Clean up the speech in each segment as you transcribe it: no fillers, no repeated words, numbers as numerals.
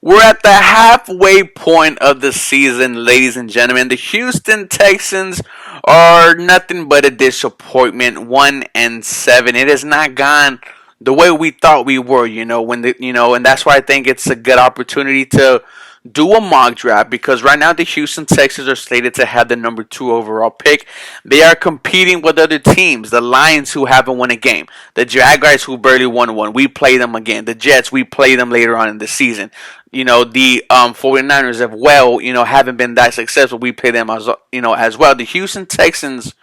We're at the halfway point of the season, ladies and gentlemen. The Houston Texans are nothing but a disappointment. 1-7. It has not gone the way we thought we were. And that's why I think it's a good opportunity to do a mock draft because right now the Houston Texans are slated to have the number 2 overall pick. They are competing with other teams. The Lions, who haven't won a game. The Jaguars, who barely won one. We play them again. The Jets, we play them later on in the season. The 49ers haven't been that successful. We play them as well. The Houston Texans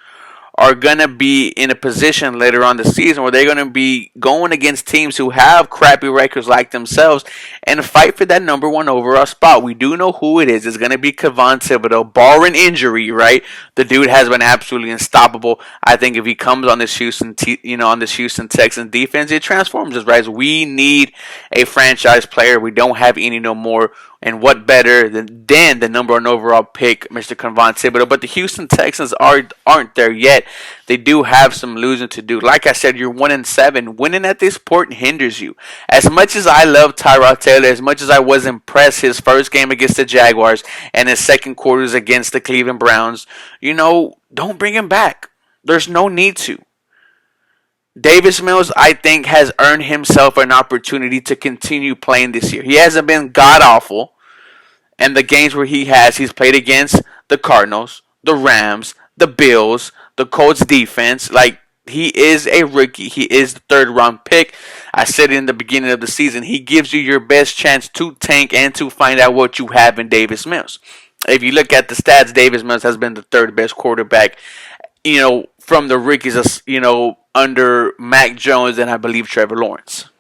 are going to be in a position later on the season where they're going to be going against teams who have crappy records like themselves and fight for that number 1 overall spot. We do know who it is. It's going to be Kevon Thibodeau, barring injury, right? The dude has been absolutely unstoppable. I think if he comes on this Houston Texans defense, it transforms us, right? We need a franchise player. We don't have any no more. And what better than the number 1 overall pick, Mr. Kevon Thibodeau? But the Houston Texans aren't there yet. They do have some losing to do. Like I said, you're 1-7. Winning at this point hinders you. As much as I love Tyrod Taylor, as much as I was impressed his first game against the Jaguars and his second quarters against the Cleveland Browns, don't bring him back. There's no need to. Davis Mills, I think, has earned himself an opportunity to continue playing this year. He hasn't been god-awful. And the games where he's played against the Cardinals, the Rams, the Bills, the Colts defense. Like, he is a rookie. He is the 3rd-round pick. I said it in the beginning of the season. He gives you your best chance to tank and to find out what you have in Davis Mills. If you look at the stats, Davis Mills has been the 3rd-best quarterback, from the rookies, under Mac Jones and I believe Trevor Lawrence.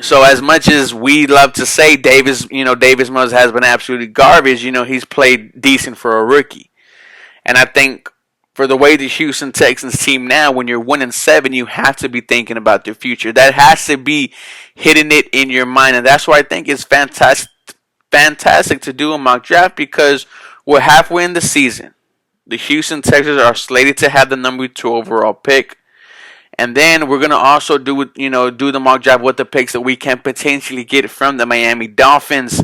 So as much as we love to say Davis Mills has been absolutely garbage, he's played decent for a rookie. And I think for the way the Houston Texans team now, when you're 1-7, you have to be thinking about the future. That has to be hitting it in your mind. And that's why I think it's fantastic to do a mock draft because we're halfway in the season. The Houston Texans are slated to have the number 2 overall pick. And then we're going to also do the mock draft with the picks that we can potentially get from the Miami Dolphins.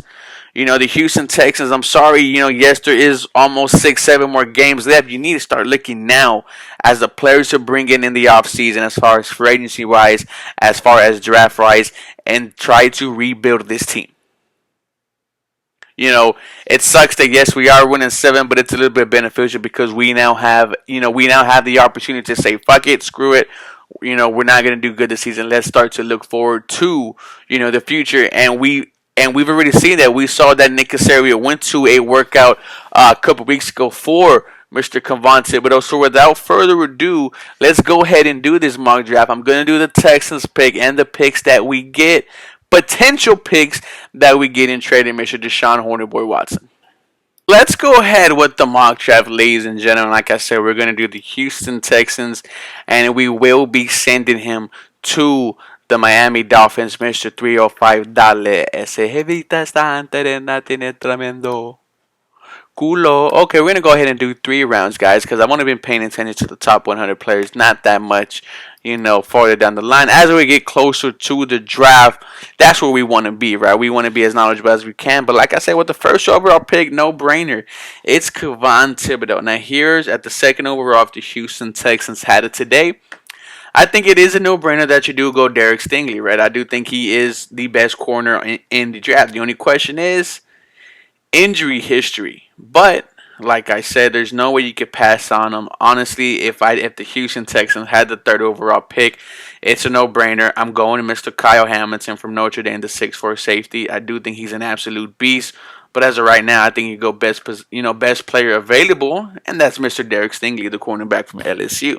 The Houston Texans, I'm sorry, yes, there is almost 6-7 more games left. You need to start looking now as the players to bring in the offseason as far as free agency-wise, as far as draft-wise, and try to rebuild this team. It sucks that yes, we are 1-7, but it's a little bit beneficial because we now have the opportunity to say, fuck it, screw it. We're not going to do good this season. Let's start to look forward to, the future. And we've already seen that. We saw that Nick Caserio went to a workout a couple weeks ago for Mr. Kevon Thibodeau. So without further ado, let's go ahead and do this mock draft. I'm going to do the Texans pick and the picks that we get. Potential picks that we get in trading Mr. Deshaun Hornerboy Watson. Let's go ahead with the mock draft, ladies and gentlemen. Like I said, we're going to do the Houston Texans, and we will be sending him to the Miami Dolphins, Mr. 305. Dale, ese jevita está antes tiene tremendo culo. Okay, we're going to go ahead and do 3 rounds, guys, because I've only been paying attention to the top 100 players, not that much, farther down the line. As we get closer to the draft, that's where we want to be, right? We want to be as knowledgeable as we can. But like I said, with the first overall pick, no brainer. It's Kevon Thibodeau. Now, here's at the 2nd overall, if the Houston Texans had it today. I think it is a no-brainer that you do go Derek Stingley, right? I do think he is the best corner in the draft. The only question is injury history. But like I said, there's no way you could pass on him. Honestly, if the Houston Texans had the 3rd overall pick, it's a no-brainer. I'm going to Mr. Kyle Hamilton from Notre Dame, the 6'4" safety. I do think he's an absolute beast. But as of right now, I think you go best player available, and that's Mr. Derek Stingley, the cornerback from LSU.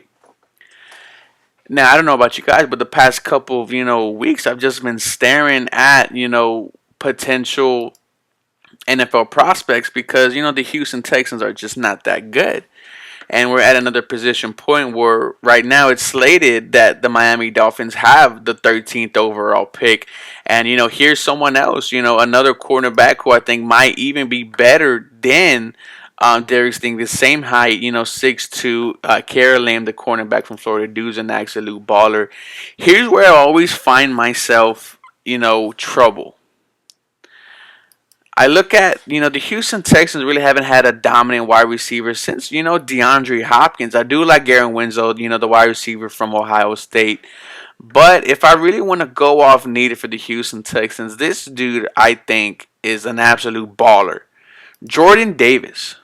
Now, I don't know about you guys, but the past couple of, weeks, I've just been staring at, potential NFL prospects because, the Houston Texans are just not that good. And we're at another position point where right now it's slated that the Miami Dolphins have the 13th overall pick. And, here's someone else, another cornerback who I think might even be better than Derek Stingley, the same height, 6'2", Carol Lamb, the cornerback from Florida, dude's an absolute baller. Here's where I always find myself trouble. I look at, the Houston Texans really haven't had a dominant wide receiver since, DeAndre Hopkins. I do like Garen Winslow, the wide receiver from Ohio State. But if I really want to go off needed for the Houston Texans, this dude, I think, is an absolute baller. Jordan Davis.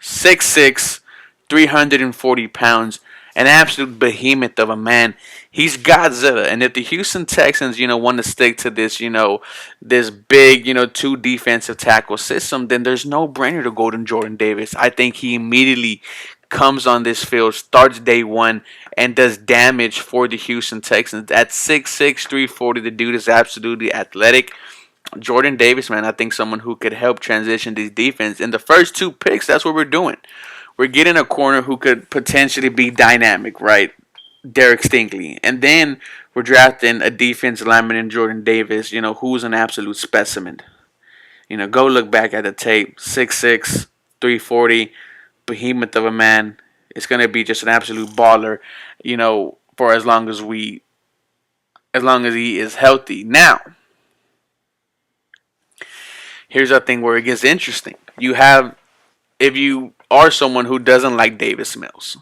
6'6", 340 pounds, an absolute behemoth of a man. He's Godzilla. And if the Houston Texans, want to stick to this, this big, two defensive tackle system, then there's no brainer to go to Jordan Davis. I think he immediately comes on this field, starts day one, and does damage for the Houston Texans. At 6'6", 340, the dude is absolutely athletic. Jordan Davis, man, I think someone who could help transition this defense. In the first two picks, that's what we're doing. We're getting a corner who could potentially be dynamic, right? Derek Stingley. And then we're drafting a defensive lineman in Jordan Davis, who's an absolute specimen. Go look back at the tape. 6'6", 340, behemoth of a man. It's going to be just an absolute baller, for as long as he is healthy. Now, here's a thing where it gets interesting. If you are someone who doesn't like Davis Mills,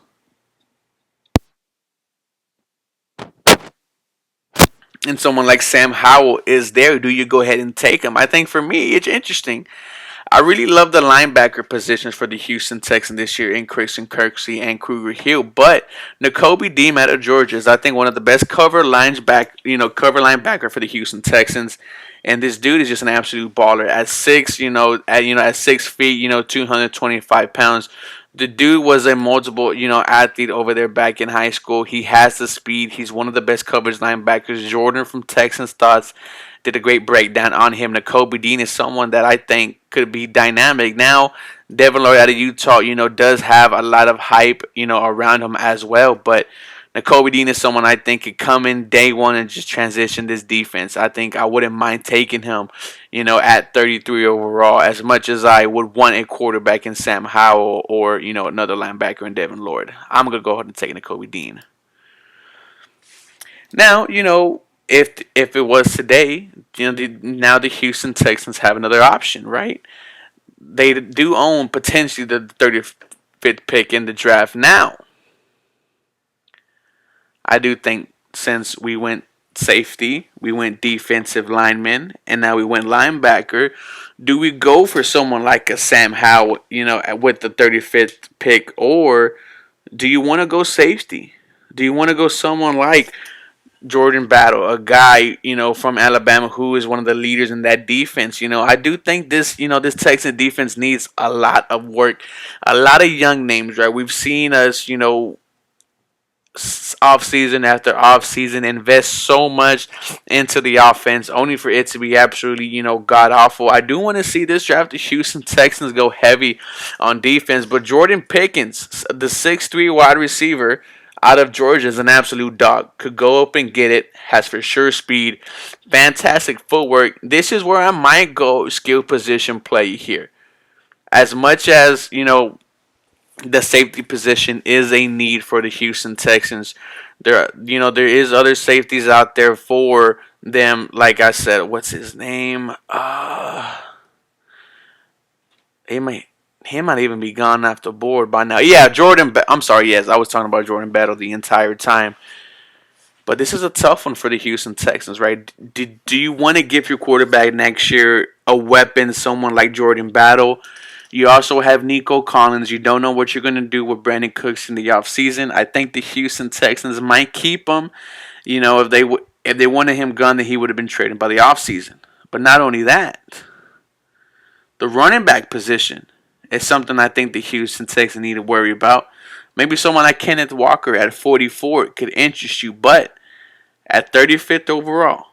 and someone like Sam Howell is there, do you go ahead and take him? I think for me, it's interesting. I really love the linebacker positions for the Houston Texans this year in Christian Kirksey and Kruger Hill. But Nakobe Dean out of Georgia is, I think, one of the best cover linebacker for the Houston Texans. And this dude is just an absolute baller. At 6 feet, 225 pounds. The dude was a multiple, athlete over there back in high school. He has the speed. He's one of the best coverage linebackers. Jordan from Texans Thoughts did a great breakdown on him. Nakobe Dean is someone that I think could be dynamic. Now, Devin Lloyd out of Utah, does have a lot of hype, around him as well. But Nakobe Dean is someone I think could come in day one and just transition this defense. I think I wouldn't mind taking him, at 33 overall, as much as I would want a quarterback in Sam Howell or, another linebacker in Devin Lloyd. I'm going to go ahead and take Nakobe Dean. Now, if it was today, now the Houston Texans have another option, right? They do own potentially the 35th pick in the draft. Now, I do think since we went safety, we went defensive lineman, and now we went linebacker, do we go for someone like a Sam Howell, with the 35th pick, or do you want to go safety? Do you want to go someone like Jordan Battle, a guy, from Alabama who is one of the leaders in that defense? I do think this Texan defense needs a lot of work, a lot of young names, right? We've seen us, off season after off season invest so much into the offense only for it to be absolutely god awful. I do want to see this draft the Houston Texans go heavy on defense, but Jordan Pickens, the 6'3" wide receiver out of Georgia, is an absolute dog. Could go up and get it, has for sure speed, fantastic footwork. This is where I might go skill position play here. As much as the safety position is a need for the Houston Texans, there is other safeties out there for them. Like I said, what's his name? He might even be gone off the board by now. Yeah, I'm sorry. Yes, I was talking about Jordan Battle the entire time. But this is a tough one for the Houston Texans, right? Do you want to give your quarterback next year a weapon, someone like Jordan Battle? You also have Nico Collins. You don't know what you're going to do with Brandon Cooks in the offseason. I think the Houston Texans might keep him. If they wanted him gone, then he would have been traded by the offseason. But not only that, the running back position is something I think the Houston Texans need to worry about. Maybe someone like Kenneth Walker at 44 could interest you. But at 35th overall,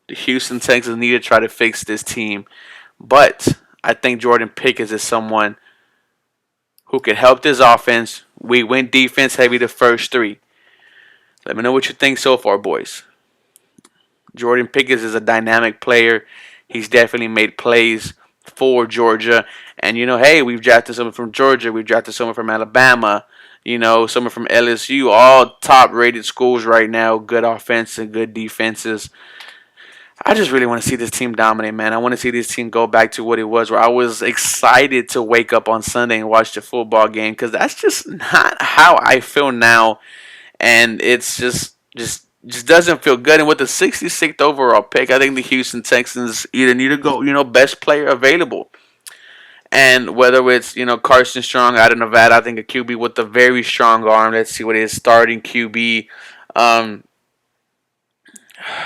the Houston Texans need to try to fix this team. But I think Jordan Pickens is someone who could help this offense. We went defense heavy the first three. Let me know what you think so far, boys. Jordan Pickens is a dynamic player. He's definitely made plays for Georgia. And, hey, we've drafted someone from Georgia. We've drafted someone from Alabama. Someone from LSU. All top-rated schools right now. Good offense and good defenses. I just really want to see this team dominate, man. I want to see this team go back to what it was, where I was excited to wake up on Sunday and watch the football game, because that's just not how I feel now, and it's just doesn't feel good. And with the 66th overall pick, I think the Houston Texans either need to go, best player available. And whether it's, Carson Strong out of Nevada, I think a QB with a very strong arm. Let's see what his starting QB. Um,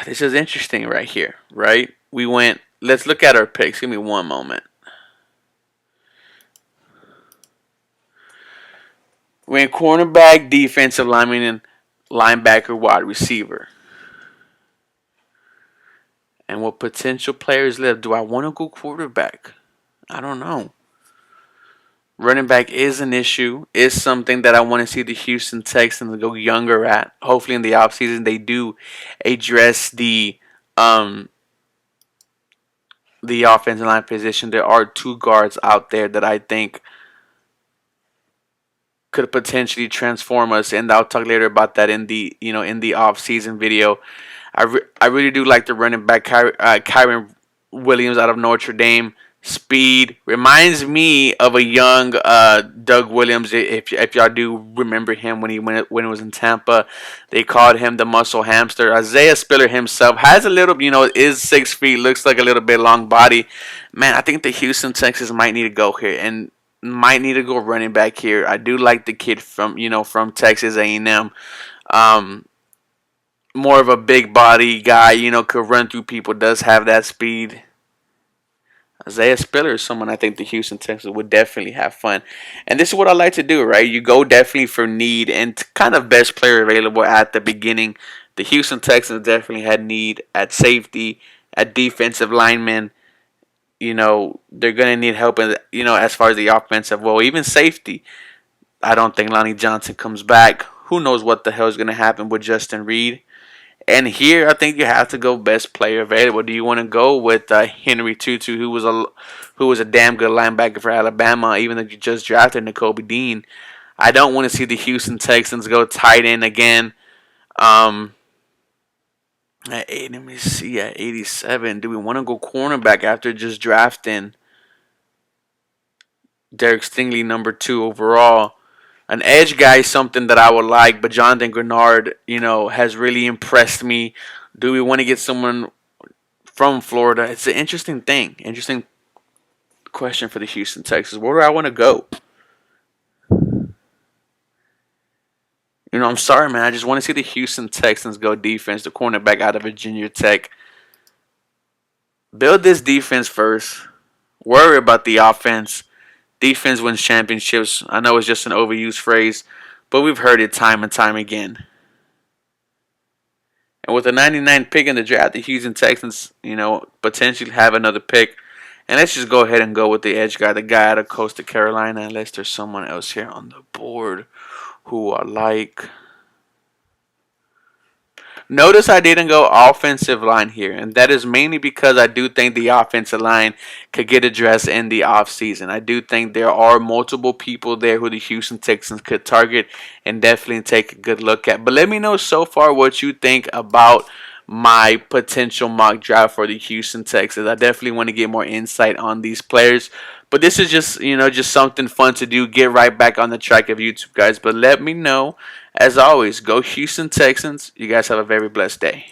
this is interesting right here, right? Let's look at our picks. Give me one moment. We went cornerback, defensive lineman, and linebacker, wide receiver. And what potential players left? Do I want to go quarterback? I don't know. Running back is an issue. Is something that I want to see the Houston Texans go younger at. Hopefully in the offseason they do address um the offensive line position. There are two guards out there that I think could potentially transform us, and I'll talk later about that in the off-season video. I really do like the running back Kyron Williams out of Notre Dame. Speed reminds me of a young Doug Williams. If y'all do remember him when he was in Tampa, they called him the muscle hamster. Isaiah Spiller himself has a little, is 6 feet, looks like a little bit long body. Man, I think the Houston Texans might need to go here and might need to go running back here. I do like the kid from Texas A&M. More of a big body guy, could run through people, does have that speed. Isaiah Spiller is someone I think the Houston Texans would definitely have fun. And this is what I like to do, right? You go definitely for need and kind of best player available at the beginning. The Houston Texans definitely had need at safety, at defensive linemen. They're going to need help, as far as the offensive, well, even safety. I don't think Lonnie Johnson comes back. Who knows what the hell is going to happen with Justin Reed. And here, I think you have to go best player available. Do you want to go with Henry Tutu, who was a damn good linebacker for Alabama, even though you just drafted Nakobe Dean? I don't want to see the Houston Texans go tight end again. Let me see, at 87, do we want to go cornerback after just drafting Derek Stingley, number 2 overall? An edge guy is something that I would like, but Jonathan Grenard, has really impressed me. Do we want to get someone from Florida? It's an interesting thing. Interesting question for the Houston Texans. Where do I want to go? I'm sorry, man. I just want to see the Houston Texans go defense, the cornerback out of Virginia Tech. Build this defense first. Worry about the offense. Defense wins championships. I know it's just an overused phrase, but we've heard it time and time again. And with a 99 pick in the draft, the Houston Texans, potentially have another pick. And let's just go ahead and go with the edge guy, the guy out of Coastal Carolina, unless there's someone else here on the board who I like. Notice I didn't go offensive line here, and that is mainly because I do think the offensive line could get addressed in the offseason. I do think there are multiple people there who the Houston Texans could target and definitely take a good look at. But let me know so far what you think about my potential mock draft for the Houston Texans. I definitely want to get more insight on these players. But this is just something fun to do. Get right back on the track of YouTube, guys. But let me know. As always, go Houston Texans. You guys have a very blessed day.